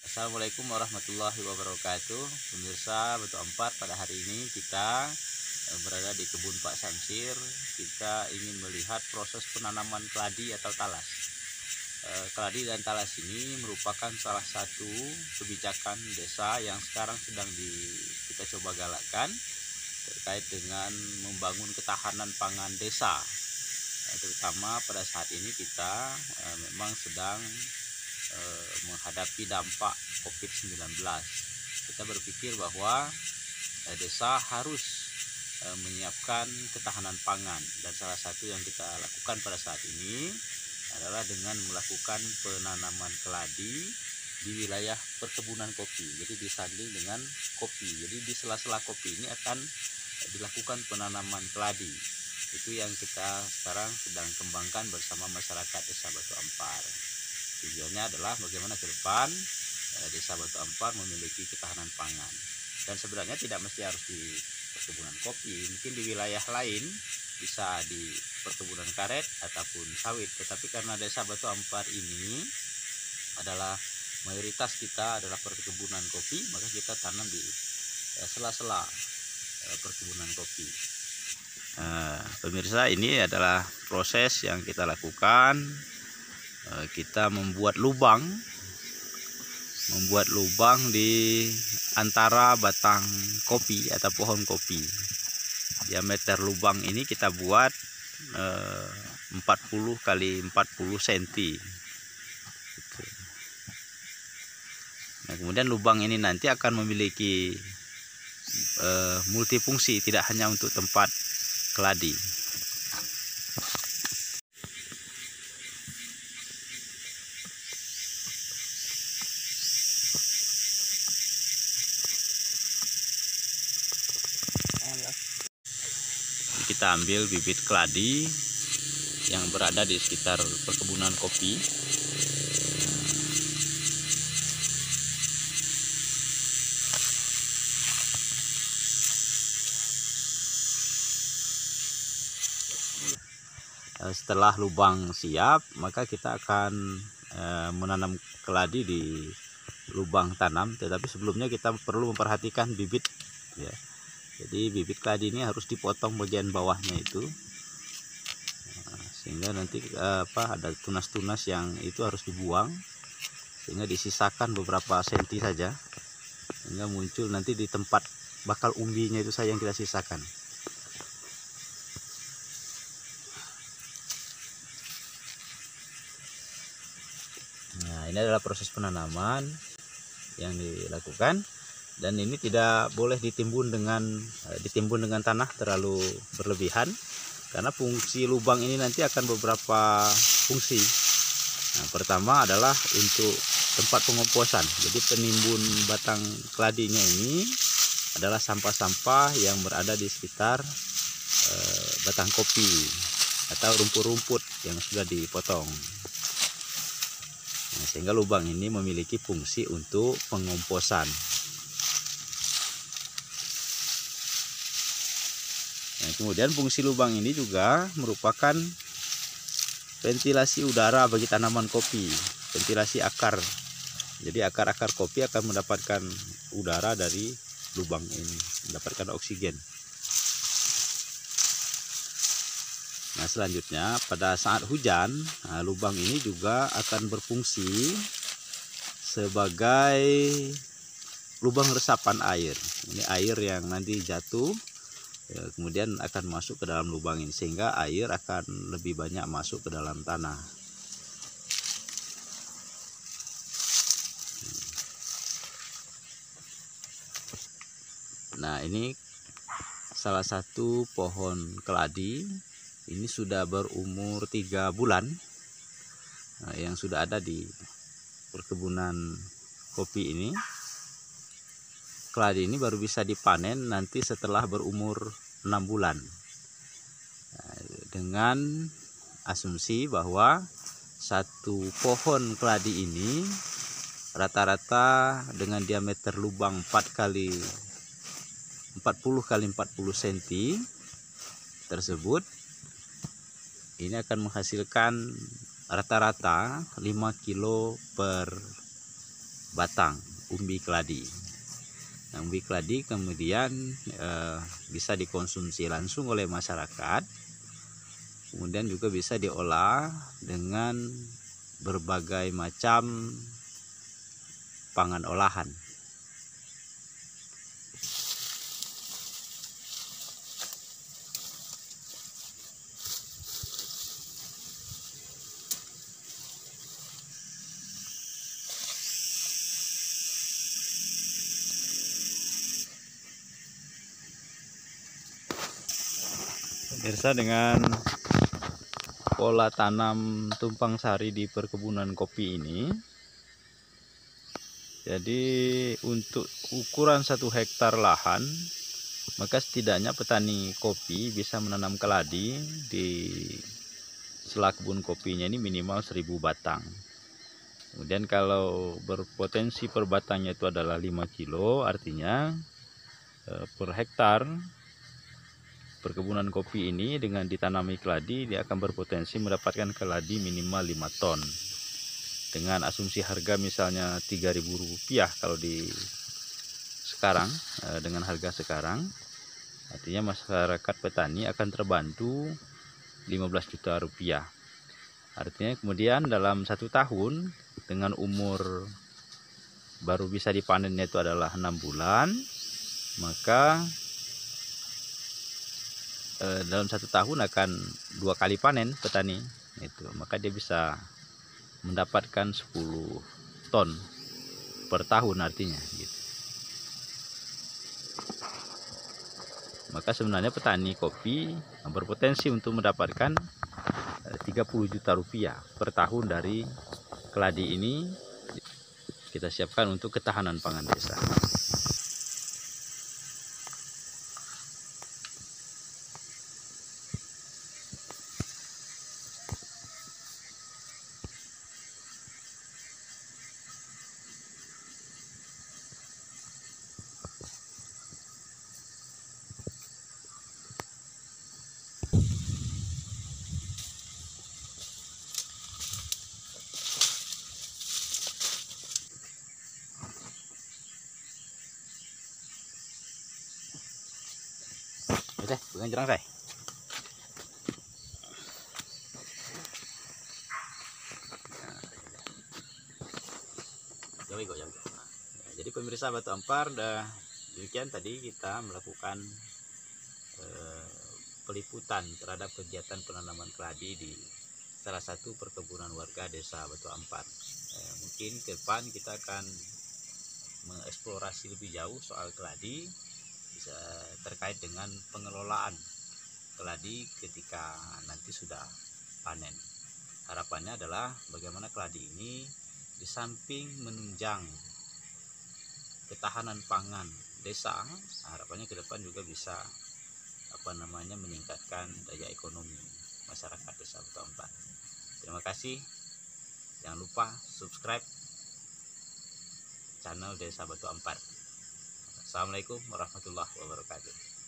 Assalamualaikum warahmatullahi wabarakatuh. Pemirsa Batu Ampar, pada hari ini kita berada di kebun Pak Samsir. Kita ingin melihat proses penanaman keladi atau talas. Keladi dan talas ini merupakan salah satu kebijakan desa yang sekarang sedang kita coba galakkan terkait dengan membangun ketahanan pangan desa. Terutama pada saat ini kita memang sedang menghadapi dampak COVID-19. Kita berpikir bahwa desa harus menyiapkan ketahanan pangan, dan salah satu yang kita lakukan pada saat ini adalah dengan melakukan penanaman keladi di wilayah perkebunan kopi. Jadi disanding dengan kopi. Jadi di sela-sela kopi ini akan dilakukan penanaman keladi. Itu yang kita sekarang sedang kembangkan bersama masyarakat Desa Batu Ampar. Tujuannya adalah bagaimana ke depan Desa Batu Ampar memiliki ketahanan pangan. Dan sebenarnya tidak mesti harus di perkebunan kopi, mungkin di wilayah lain bisa di perkebunan karet ataupun sawit. Tetapi karena Desa Batu Ampar ini adalah mayoritas kita adalah perkebunan kopi, maka kita tanam di sela-sela perkebunan kopi. Pemirsa, ini adalah proses yang kita lakukan. Kita membuat lubang di antara batang kopi atau pohon kopi. Diameter lubang ini kita buat 40 kali 40 cm. Nah, kemudian lubang ini nanti akan memiliki multifungsi, tidak hanya untuk tempat keladi. Kita ambil bibit keladi yang berada di sekitar perkebunan kopi. Setelah lubang siap, maka kita akan menanam keladi di lubang tanam. Tetapi sebelumnya kita perlu memperhatikan bibit, ya. Jadi bibit keladi ini harus dipotong bagian bawahnya itu, sehingga nanti ada tunas-tunas yang itu harus dibuang, sehingga disisakan beberapa senti saja, sehingga muncul nanti di tempat bakal umbinya itu saja yang kita sisakan. Nah, ini adalah proses penanaman yang dilakukan, dan ini tidak boleh ditimbun dengan tanah terlalu berlebihan, karena fungsi lubang ini nanti akan beberapa fungsi. Nah, pertama adalah untuk tempat pengomposan. Jadi penimbun batang keladinya ini adalah sampah-sampah yang berada di sekitar batang kopi atau rumput-rumput yang sudah dipotong. Nah, sehingga lubang ini memiliki fungsi untuk pengomposan. Nah, kemudian fungsi lubang ini juga merupakan ventilasi udara bagi tanaman kopi, ventilasi akar. Jadi akar-akar kopi akan mendapatkan udara dari lubang ini, mendapatkan oksigen. Nah, selanjutnya pada saat hujan, lubang ini juga akan berfungsi sebagai lubang resapan air. Ini air yang nanti jatuh, kemudian akan masuk ke dalam lubang ini, sehingga air akan lebih banyak masuk ke dalam tanah. Nah, ini salah satu pohon keladi. Ini sudah berumur 3 bulan, yang sudah ada di perkebunan kopi ini. Keladi ini baru bisa dipanen nanti setelah berumur 6 bulan. Dengan asumsi bahwa satu pohon keladi ini rata-rata dengan diameter lubang 40 kali 40 cm tersebut, ini akan menghasilkan rata-rata 5 kilo per batang umbi keladi. Nah, umbi keladi kemudian bisa dikonsumsi langsung oleh masyarakat, kemudian juga bisa diolah dengan berbagai macam pangan olahan. Pemirsa, dengan pola tanam tumpang sari di perkebunan kopi ini, jadi untuk ukuran 1 hektar lahan, maka setidaknya petani kopi bisa menanam keladi di sela kebun kopinya ini minimal 1000 batang. Kemudian kalau berpotensi per batangnya itu adalah 5 kilo, artinya per hektar perkebunan kopi ini dengan ditanami keladi, dia akan berpotensi mendapatkan keladi minimal 5 ton. Dengan asumsi harga misalnya Rp3.000 kalau di sekarang, dengan harga sekarang, artinya masyarakat petani akan terbantu Rp15 juta. Artinya kemudian dalam 1 tahun dengan umur baru bisa dipanennya itu adalah 6 bulan, maka dalam 1 tahun akan 2 kali panen petani itu, maka dia bisa mendapatkan 10 ton per tahun artinya gitu. Maka sebenarnya petani kopi berpotensi untuk mendapatkan Rp30 juta per tahun dari keladi ini. Kita siapkan untuk ketahanan pangan desa. Oke, bukan jerang saya. Jadi pemirsa Batu Ampar, demikian tadi kita melakukan peliputan terhadap kegiatan penanaman keladi di salah satu perkebunan warga desa Batu Ampar. Mungkin ke depan kita akan mengeksplorasi lebih jauh soal keladi, bisa terkait dengan pengelolaan keladi ketika nanti sudah panen. Harapannya adalah bagaimana keladi ini di samping menunjang ketahanan pangan desa, harapannya ke depan juga bisa meningkatkan daya ekonomi masyarakat desa Batu Ampar. Terima kasih. Jangan lupa subscribe channel Desa Batu Ampar. Assalamualaikum warahmatullahi wabarakatuh.